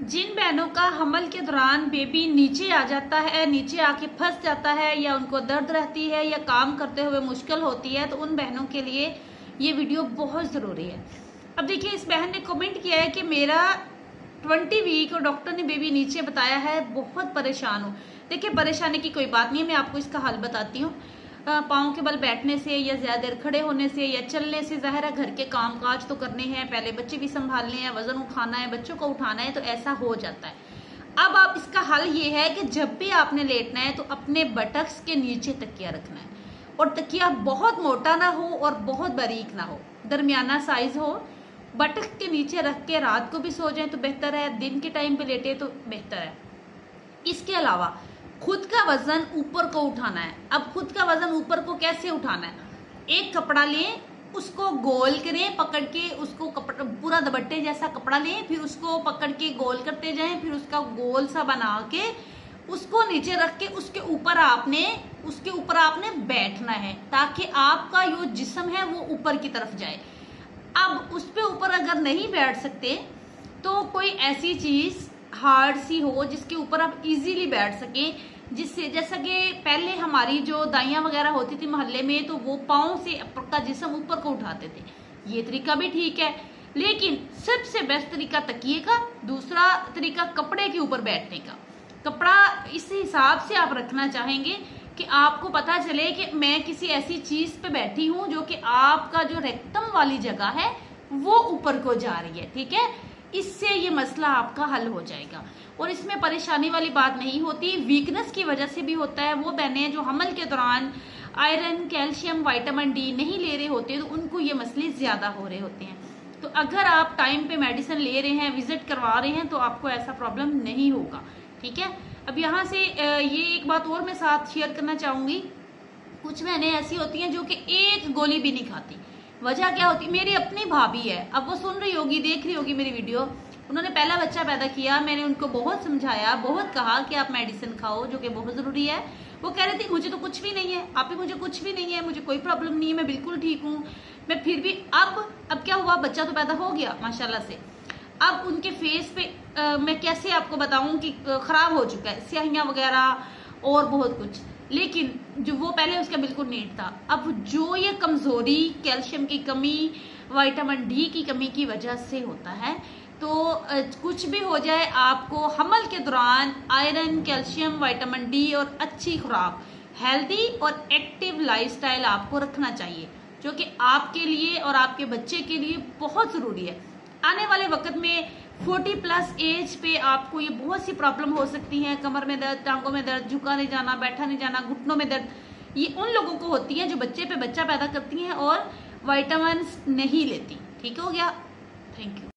जिन बहनों का हमल के दौरान बेबी नीचे आ जाता है, नीचे आके फंस जाता है, या उनको दर्द रहती है या काम करते हुए मुश्किल होती है, तो उन बहनों के लिए ये वीडियो बहुत ज़रूरी है। अब देखिए, इस बहन ने कमेंट किया है कि मेरा 20 वीक और डॉक्टर ने बेबी नीचे बताया है, बहुत परेशान हूँ। देखिए, परेशानी की कोई बात नहीं है, मैं आपको इसका हल बताती हूँ। पाँव के बल बैठने से या ज्यादा देर खड़े होने से या चलने से, ज़ाहिर है घर के काम काज तो करने हैं, पहले बच्चे भी संभालने हैं, वजन उठाना है, बच्चों को उठाना है, तो ऐसा हो जाता है। अब आप इसका हल ये है कि जब भी आपने लेटना है तो अपने बटक्स के नीचे तकिया रखना है, और तकिया बहुत मोटा ना हो और बहुत बारीक ना हो, दरमियाना साइज हो। बटक्स के नीचे रख के रात को भी सो जाए तो बेहतर है, दिन के टाइम पे लेटे तो बेहतर है। इसके अलावा खुद का वजन ऊपर को उठाना है। अब खुद का वजन ऊपर को कैसे उठाना है? एक कपड़ा लें, उसको गोल करें, पकड़ के उसको कपड़ा पूरा दुपट्टे जैसा कपड़ा लें, फिर उसको पकड़ के गोल करते जाएं, फिर उसका गोल सा बना के उसको नीचे रख के उसके ऊपर आपने बैठना है, ताकि आपका जो जिस्म है वो ऊपर की तरफ जाए। अब उस पे ऊपर अगर नहीं बैठ सकते तो कोई ऐसी चीज हार्ड सी हो जिसके ऊपर आप इजीली बैठ सकें, जिससे जैसा कि पहले हमारी जो दाइयां वगैरह होती थी मोहल्ले में, तो वो पाँव से का जिस्म ऊपर को उठाते थे। ये तरीका भी ठीक है, लेकिन सबसे बेस्ट तरीका तकिए का, दूसरा तरीका कपड़े के ऊपर बैठने का। कपड़ा इस हिसाब से आप रखना चाहेंगे कि आपको पता चले कि मैं किसी ऐसी चीज पे बैठी हूं जो कि आपका जो रेक्टम वाली जगह है वो ऊपर को जा रही है। ठीक है, इससे ये मसला आपका हल हो जाएगा और इसमें परेशानी वाली बात नहीं होती। वीकनेस की वजह से भी होता है। वो बहनें जो हमल के दौरान आयरन, कैल्शियम, विटामिन डी नहीं ले रहे होते, तो उनको ये मसले ज्यादा हो रहे होते हैं। तो अगर आप टाइम पे मेडिसिन ले रहे हैं, विजिट करवा रहे हैं, तो आपको ऐसा प्रॉब्लम नहीं होगा। ठीक है, अब यहाँ से ये एक बात और मैं साथ शेयर करना चाहूंगी। कुछ बहनें ऐसी होती हैं जो कि एक गोली भी नहीं खाती। वजह क्या होती है? मेरी अपनी भाभी है, अब वो सुन रही होगी, देख रही होगी मेरी वीडियो। उन्होंने पहला बच्चा पैदा किया, मैंने उनको बहुत समझाया, बहुत कहा कि आप मेडिसिन खाओ, जो कि बहुत जरूरी है। वो कह रही थी मुझे तो कुछ भी नहीं है, आप ही मुझे कुछ भी नहीं है, मुझे कोई प्रॉब्लम नहीं है, मैं बिल्कुल ठीक हूँ। मैं फिर भी अब क्या हुआ, बच्चा तो पैदा हो गया माशाल्लाह से। अब उनके फेस पे मैं कैसे आपको बताऊं कि खराब हो चुका है, स्याहियां वगैरह और बहुत कुछ, लेकिन जो वो पहले उसका बिल्कुल नीट था। अब जो ये कमजोरी कैल्शियम की कमी, विटामिन डी की कमी की वजह से होता है, तो कुछ भी हो जाए, आपको हमल के दौरान आयरन, कैल्शियम, विटामिन डी और अच्छी खुराक, हेल्दी और एक्टिव लाइफस्टाइल आपको रखना चाहिए, जो कि आपके लिए और आपके बच्चे के लिए बहुत जरूरी है। आने वाले वक्त में 40+ एज पे आपको ये बहुत सी प्रॉब्लम हो सकती हैं, कमर में दर्द, टांगों में दर्द, झुका नहीं जाना, बैठा नहीं जाना, घुटनों में दर्द। ये उन लोगों को होती है जो बच्चे पे बच्चा पैदा करती हैं और विटामिन नहीं लेती। ठीक हो गया, थैंक यू।